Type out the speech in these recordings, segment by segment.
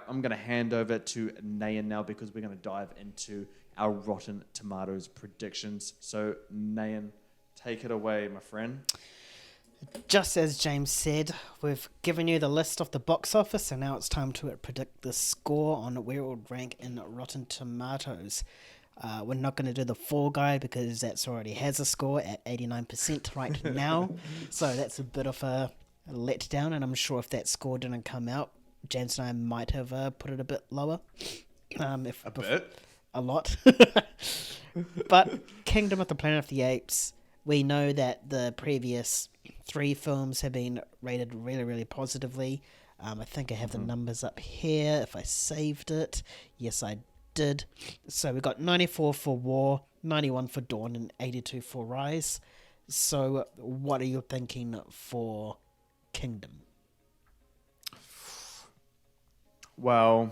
I'm going to hand over to Nayan now because we're going to dive into our Rotten Tomatoes predictions. So, Nayan, take it away, my friend. Just as James said, we've given you the list of the box office, and now it's time to predict the score on where it would rank in Rotten Tomatoes. We're not going to do the Fall Guy because that's already has a score at 89% right now. So that's a bit of a letdown, and I'm sure if that score didn't come out, James and I might have put it a bit lower. A lot. But Kingdom of the Planet of the Apes, we know that the previous 3 films have been rated really, really positively. I think I have the numbers up here if I saved it. Yes, I did. So we got 94 for War, 91 for Dawn, and 82 for Rise. So what are you thinking for Kingdom? Well,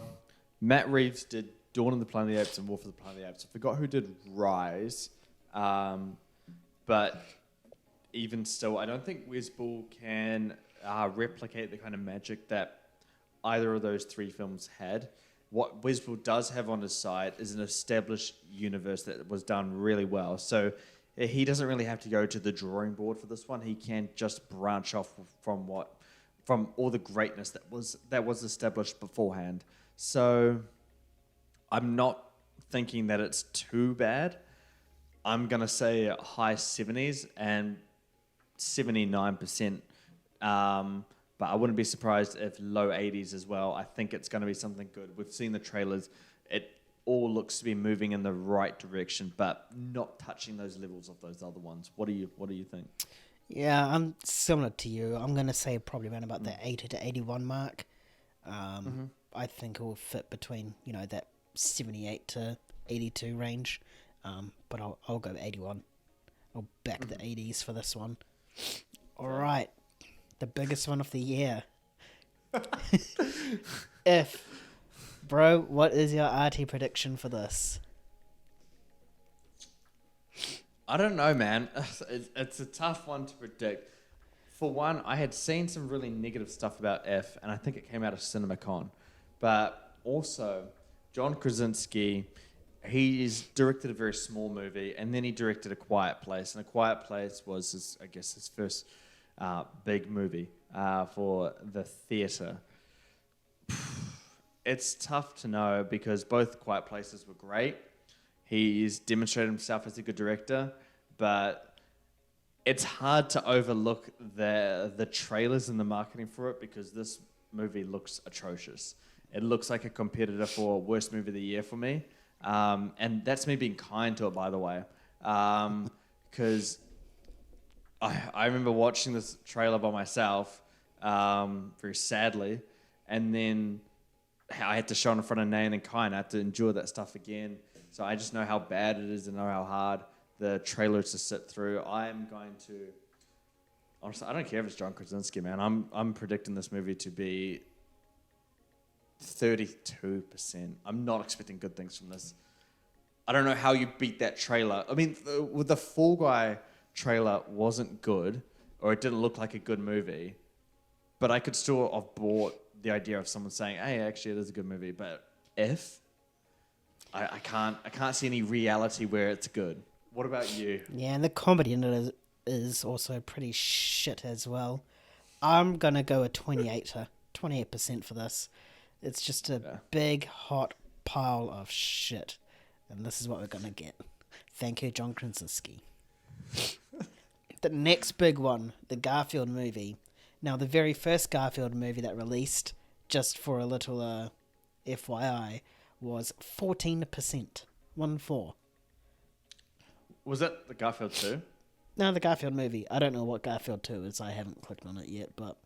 Matt Reeves did Dawn of the Planet of the Apes and War for the Planet of the Apes. I forgot who did Rise. But even still, I don't think Westball can replicate the kind of magic that either of those 3 films had. What Westball does have on his side is an established universe that was done really well. So he doesn't really have to go to the drawing board for this one. He can just branch off from all the greatness that was established beforehand. So I'm not thinking that it's too bad. I'm going to say high 70s and 79%. But I wouldn't be surprised if low 80s as well. I think it's going to be something good. We've seen the trailers. It all looks to be moving in the right direction, but not touching those levels of those other ones. What do you think? Yeah, I'm similar to you. I'm going to say probably around about the 80 to 81 mark. I think it will fit between, that 78 to 82 range. But I'll go 81. I'll back the 80s for this one. All right. The biggest one of the year. Bro, what is your RT prediction for this? I don't know, man. It's a tough one to predict. For one, I had seen some really negative stuff about F, and I think it came out of CinemaCon. But also, John Krasinski, he's directed a very small movie, and then he directed A Quiet Place. And A Quiet Place was, his first big movie for the theatre. It's tough to know because both Quiet Places were great. He's demonstrated himself as a good director, but it's hard to overlook the trailers and the marketing for it because this movie looks atrocious. It looks like a competitor for worst movie of the year for me. And that's me being kind to it, by the way. Because I remember watching this trailer by myself, very sadly, and then I had to show it in front of Nayan and Kai, and I had to endure that stuff again. So I just know how bad it is and know how hard the trailer is to sit through. I'm going to... Honestly, I don't care if it's John Krasinski, man. I'm predicting this movie to be 32%. I'm not expecting good things from this. I don't know how you beat that trailer. I mean, the Fall Guy trailer wasn't good, or it didn't look like a good movie, but I could still have bought the idea of someone saying, hey, actually, it is a good movie. But if... I can't see any reality where it's good. What about you? Yeah, and the comedy in it is also pretty shit as well. I'm going to go a 28% for this. It's just a big, hot pile of shit. And this is what we're going to get. Thank you, John Krasinski. The next big one, the Garfield movie. Now, the very first Garfield movie that released, just for a little FYI, was 14%. 1-4. Was that the Garfield 2? No, the Garfield movie. I don't know what Garfield 2 is. I haven't clicked on it yet, but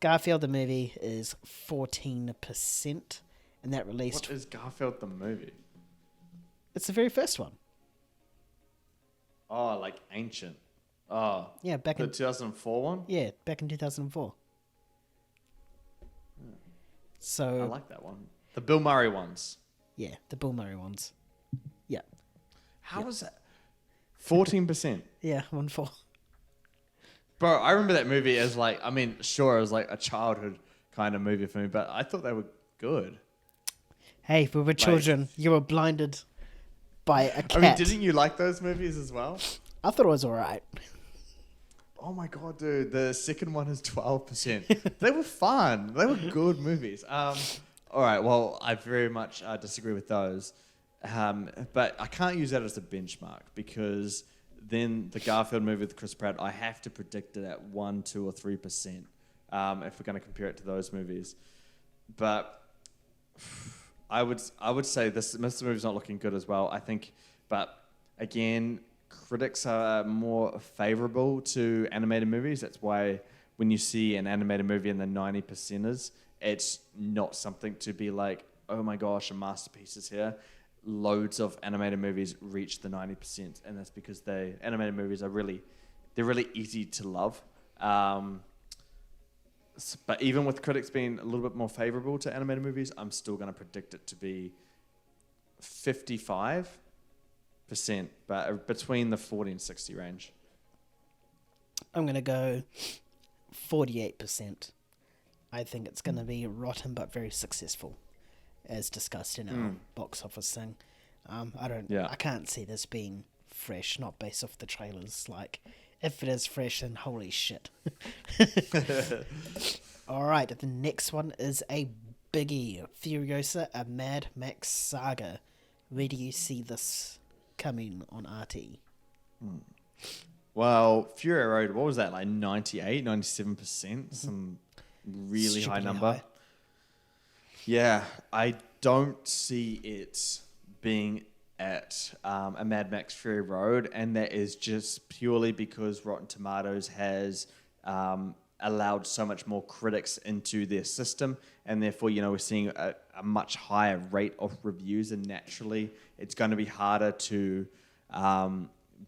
Garfield the movie is 14%, and that released... What is Garfield the movie? It's the very first one. Oh, like ancient. Oh. Yeah, back the in... 2004 one? Yeah, back in 2004. So... I like that one. The Bill Murray ones. Yeah, the Bill Murray ones. Yeah. How was that? 14%. Yeah, 1-4. Bro, I remember that movie as like, I mean, sure, it was like a childhood kind of movie for me, but I thought they were good. Hey, we were children. You were blinded by a cat. I mean, didn't you like those movies as well? I thought it was alright. Oh my god, dude! The second one is 12%. They were fun. They were good movies. All right. Well, I very much disagree with those, but I can't use that as a benchmark because then the Garfield movie with Chris Pratt, I have to predict it at 1, 2, or 3%. If we're going to compare it to those movies, but I would say this movie's not looking good as well. I think, but again, critics are more favorable to animated movies. That's why when you see an animated movie in the 90%ers, it's not something to be like, oh my gosh, a masterpiece is here. Loads of animated movies reach the 90%, and that's because animated movies are they're really easy to love. But even with critics being a little bit more favorable to animated movies, I'm still going to predict it to be 55%, but between the 40 and 60 range. I'm going to go 48%. I think it's going to be rotten but very successful, as discussed in our box office thing. I can't see this being fresh, not based off the trailers. Like, if it is fresh, then holy shit. All right, the next one is a biggie. Furiosa, a Mad Max Saga. Where do you see this coming on RT? Well, Fury Road, what was that, like 98, 97%? Some really high number. High. Yeah, I don't see it being at a Mad Max Fury Road, and that is just purely because Rotten Tomatoes has allowed so much more critics into their system, and therefore, we're seeing a much higher rate of reviews, and naturally, it's going to be harder to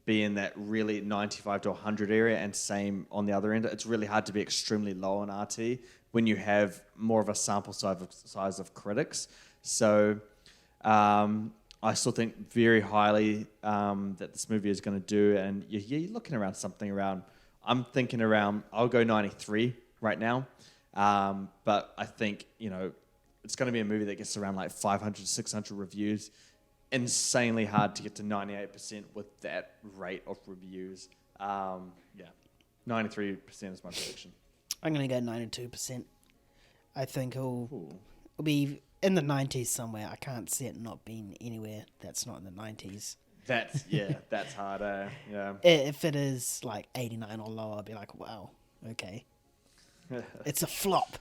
be in that really 95 to 100 area, and same on the other end. It's really hard to be extremely low on RT when you have more of a sample size of critics. So I still think very highly that this movie is going to do, and you're looking around something around, I'm thinking around, I'll go 93 right now, but I think, it's going to be a movie that gets around like 500, 600 reviews. Insanely hard to get to 98% with that rate of reviews. 93% is my prediction. I'm going to go 92%. I think it'll be in the 90s somewhere. I can't see it not being anywhere that's not in the 90s. That's harder. Yeah. If it is like 89 or lower, I'll be like, wow, okay. It's a flop.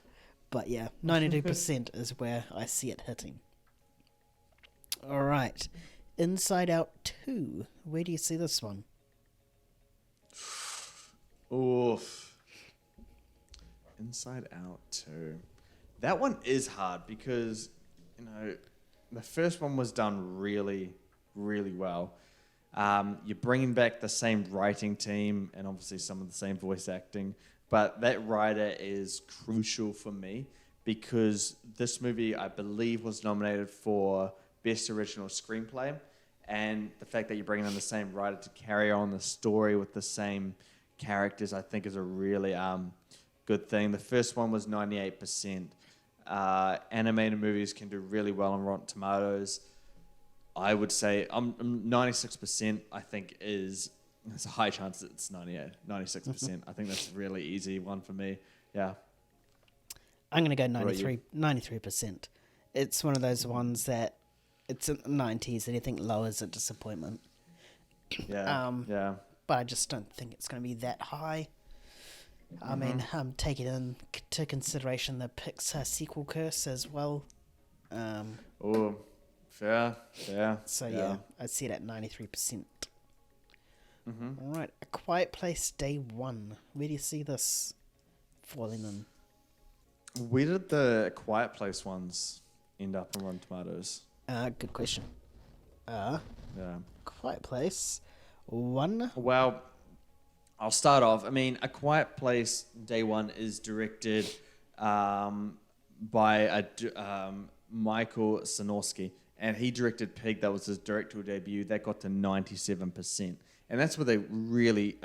But yeah, 92% is where I see it hitting. All right. Inside Out 2. Where do you see this one? Oof. Inside Out 2. That one is hard because, the first one was done really, really well. You're bringing back the same writing team and obviously some of the same voice acting, but that writer is crucial for me because this movie, I believe, was nominated for Best Original Screenplay, and the fact that you're bringing in the same writer to carry on the story with the same characters, I think, is a really good thing. The first one was 98%. Animated movies can do really well on Rotten Tomatoes. I would say 96%, I think, there's a high chance that it's 96%. I think that's a really easy one for me. Yeah. I'm going to go 93%. It's one of those ones that it's in the 90s. Anything lower is a disappointment. Yeah. But I just don't think it's going to be that high. I mean, taking into consideration the Pixar sequel curse as well. Fair. So yeah, I'd see it at 93%. All right, A Quiet Place Day 1. Where do you see this falling in? Where did the Quiet Place ones end up on Rotten Tomatoes? Good question. Yeah. Quiet Place 1. Well, I'll start off. I mean, A Quiet Place Day 1 is directed by Michael Sinorski, and he directed Pig. That was his directorial debut. That got to 97%, and that's with a really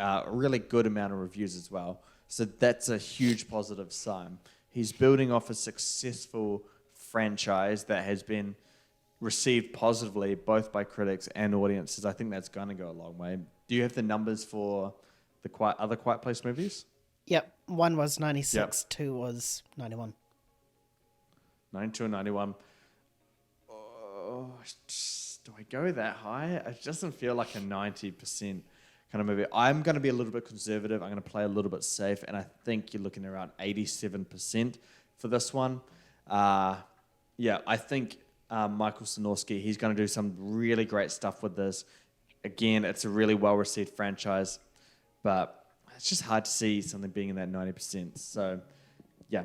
good amount of reviews as well. So that's a huge positive sign. He's building off a successful franchise that has been received positively both by critics and audiences, I think that's going to go a long way. Do you have the numbers for the other Quiet Place movies? Yep. One was 96, Yep. two was 91. 92 and 91. Oh, do I go that high? It doesn't feel like a 90% kind of movie. I'm going to be a little bit conservative. I'm going to play a little bit safe, and I think you're looking around 87% for this one. Yeah, I think Michael Sinorski, he's going to do some really great stuff with this. Again, it's a really well-received franchise, but it's just hard to see something being in that 90%. So, yeah,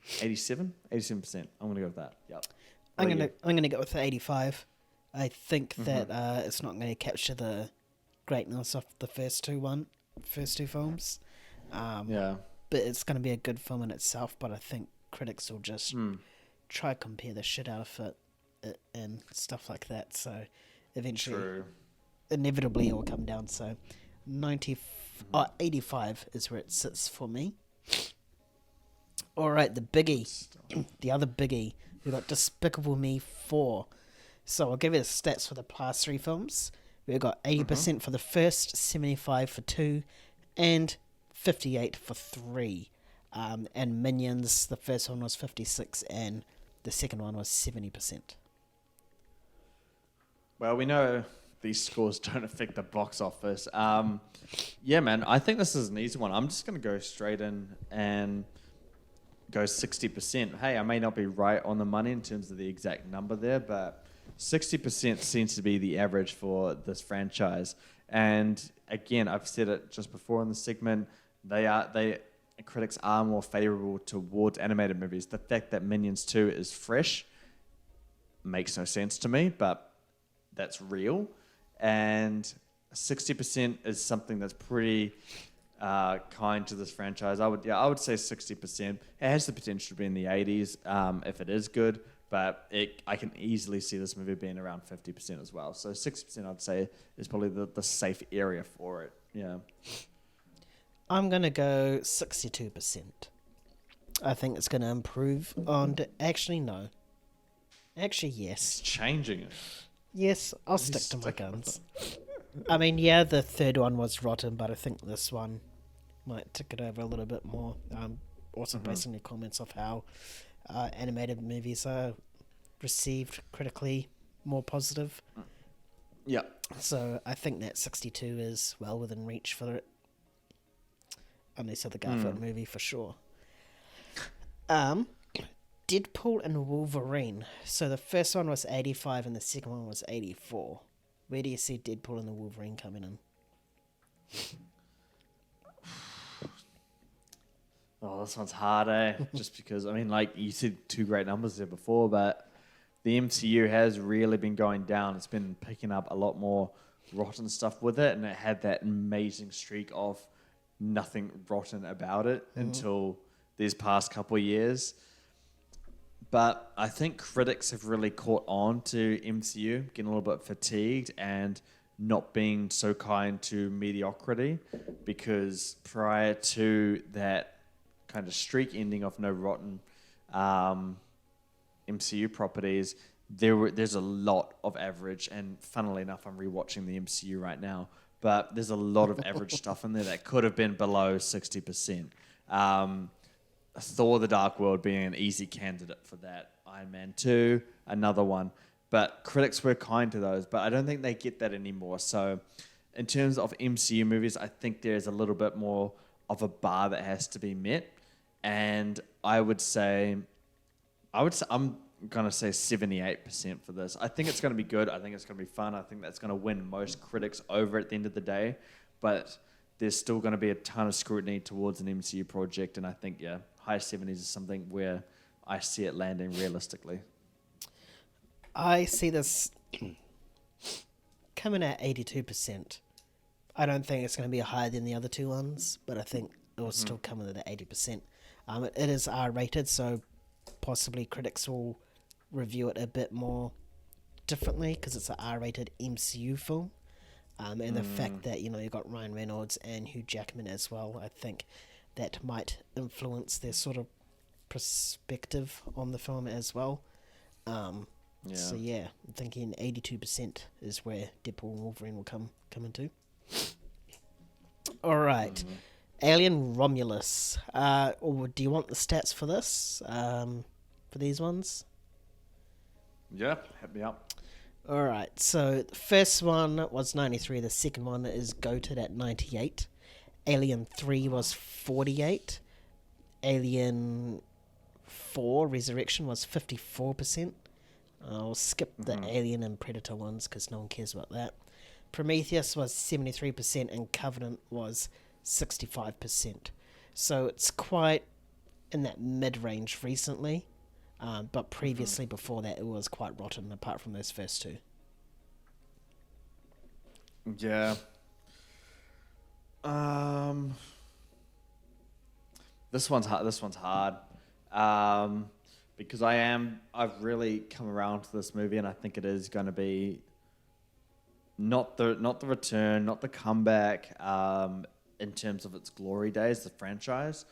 87%. I'm going to go with that. Yep. I'm gonna go with the 85. I think that it's not going to capture the greatness of the first two films. Yeah. But it's going to be a good film in itself. But I think critics will just try to compare the shit out of it and stuff like that. So eventually, inevitably, it will come down. So 85 is where it sits for me. All right, the biggie, the other biggie. We got Despicable Me 4. So I'll give you the stats for the past three films. We got 80% for the first, 75 for 2, and 58 for 3. And Minions, the first one was 56, and the second one was 70%. Well, we know these scores don't affect the box office. Yeah, man, I think this is an easy one. I'm just going to go straight in and go 60%. Hey, I may not be right on the money in terms of the exact number there, but 60% seems to be the average for this franchise. And again, I've said it just before in the segment, critics are more favorable towards animated movies. The fact that Minions 2 is fresh makes no sense to me, but that's real. And 60% is something that's pretty kind to this franchise. I would say 60%. It has the potential to be in the 80s if it is good, but I can easily see this movie being around 50% as well. So 60% I'd say is probably the safe area for it. Yeah. I'm going to go 62%. I think it's going to improve on... Actually, no. Actually, yes. It's changing. Yes, I'll stick to my guns. I mean, yeah, the third one was rotten, but I think this one might tick it over a little bit more. Also based on your comments of how animated movies are received critically more positive. Yeah. So I think that 62 is well within reach for it. Unless the Garfield movie for sure. Deadpool and Wolverine. So the first one was 85 and the second one was 84. Where do you see Deadpool and the Wolverine coming in? Oh, this one's hard, eh? Just because, I mean, like, you said two great numbers there before, but the MCU has really been going down. It's been picking up a lot more rotten stuff with it, and it had that amazing streak of nothing rotten about it until these past couple of years. But I think critics have really caught on to MCU, getting a little bit fatigued and not being so kind to mediocrity, because prior to that kind of streak ending of no rotten MCU properties, there's a lot of average, and funnily enough, I'm rewatching the MCU right now, but there's a lot of average stuff in there that could have been below 60%. Thor: The Dark World being an easy candidate for that. Iron Man 2, another one. But critics were kind to those, but I don't think they get that anymore. So in terms of MCU movies, I think there's a little bit more of a bar that has to be met. And I'm going to say 78% for this. I think it's going to be good. I think it's going to be fun. I think that's going to win most critics over at the end of the day. But there's still going to be a ton of scrutiny towards an MCU project. And I think, yeah, high 70s is something where I see it landing realistically. I see this coming at 82%. I don't think it's going to be higher than the other two ones, but I think it will still come in at 80%. It is R-rated, so possibly critics will review it a bit more differently because it's an R-rated MCU film. And the fact that, you got Ryan Reynolds and Hugh Jackman as well, I think that might influence their sort of perspective on the film as well. Yeah. So yeah, I'm thinking 82% is where Deadpool and Wolverine will come into. All right, Alien Romulus. Or do you want the stats for this? For these ones? Yeah, hit me up. All right, so the first one was 93. The second one is goated at 98. Alien 3 was 48. Alien 4 Resurrection was 54%. I'll skip the Alien and Predator ones because no one cares about that. Prometheus was 73% and Covenant was 65%. So it's quite in that mid-range recently. But previously, before that, it was quite rotten, apart from those first two. Yeah. This one's hard. Because I've really come around to this movie, and I think it is going to be not the return, not the comeback. In terms of its glory days, the franchise,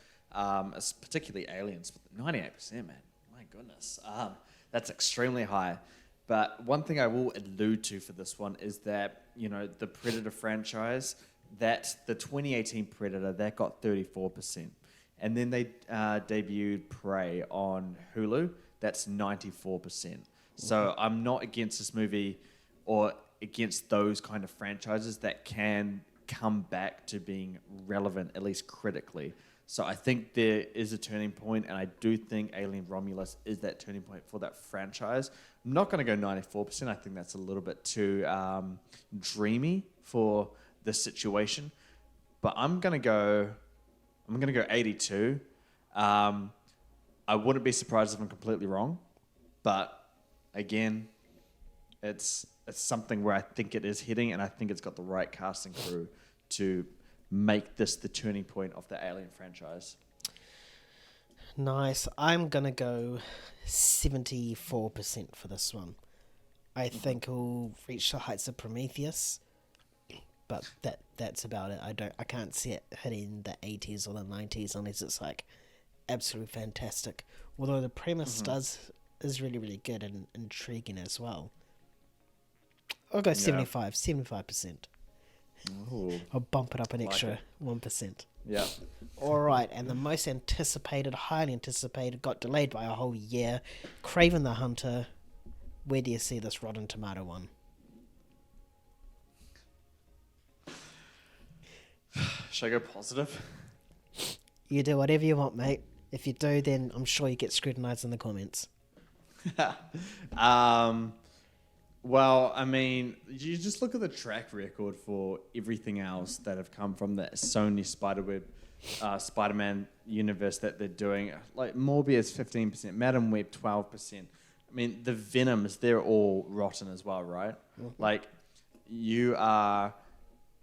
it's particularly Aliens, 98%, man. My goodness, that's extremely high. But one thing I will allude to for this one is that, the Predator franchise, that the 2018 Predator, that got 34%. And then they debuted Prey on Hulu, that's 94%. So I'm not against this movie or against those kind of franchises that can come back to being relevant, at least critically. So I think there is a turning point, and I do think Alien Romulus is that turning point for that franchise. I'm not going to go 94%. I think that's a little bit too dreamy for this situation. But I'm going to go 82. I wouldn't be surprised if I'm completely wrong, but again, it's something where I think it is hitting, and I think it's got the right casting crew to make this the turning point of the Alien franchise. Nice. I'm going to go 74% for this one. I think it'll reach the heights of Prometheus, but that's about it. I can't see it hitting the 80s or the 90s unless it's like absolutely fantastic. Although the premise is really, really good and intriguing as well. I'll go 75%. Ooh, I'll bump it up an extra 1%. Yeah. All right, and the most anticipated, highly anticipated, got delayed by a whole year. Kraven the Hunter. Where do you see this Rotten Tomato one? Should I go positive? You do whatever you want, mate. If you do, then I'm sure you get scrutinized in the comments. Well, I mean, you just look at the track record for everything else that have come from the Sony Spider-Man universe that they're doing. Like Morbius, 15%, Madam Web, 12%. I mean, the Venoms, they're all rotten as well, right? Like, you are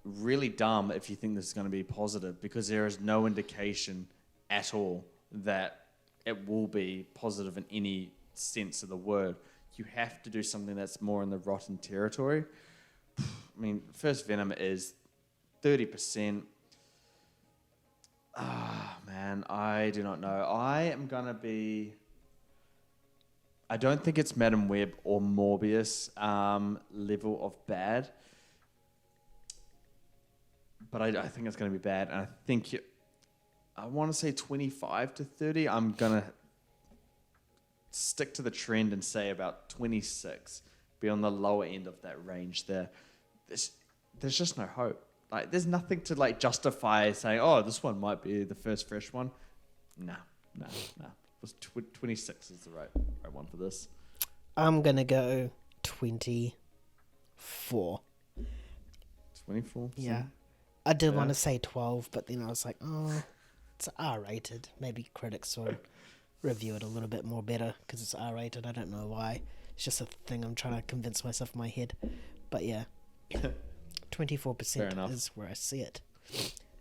really dumb if you think this is going to be positive, because there is no indication at all that it will be positive in any sense of the word. You have to do something that's more in the rotten territory. I mean, first Venom is 30%. Man, I do not know. I don't think it's Madam Web or Morbius level of bad. But I think it's going to be bad. And I want to say 25 to 30. I'm going to stick to the trend and say about 26, be on the lower end of that range there. There's just no hope. Like, there's nothing to like justify saying, oh, this one might be the first fresh one. No. 26 is the right one for this. I'm gonna go 24. 24? Yeah. I did want to say 12, but then I was like, oh, it's R-rated. Maybe critics will review it a little bit more better because it's R-rated. I don't know why. It's just a thing I'm trying to convince myself in my head. But yeah, 24% is where I see it.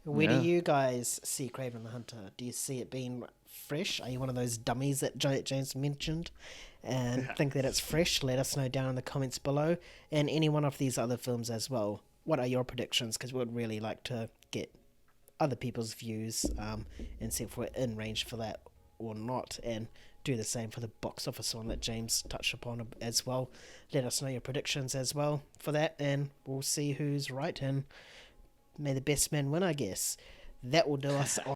Where do you guys see Kraven the Hunter? Do you see it being fresh? Are you one of those dummies that James mentioned and think that it's fresh? Let us know down in the comments below. And any one of these other films as well. What are your predictions? Because we would really like to get other people's views and see if we're in range for that or not. And do the same for the box office one that James touched upon as well. Let us know your predictions as well for that, and we'll see who's right, and may the best man win, I guess. That will do us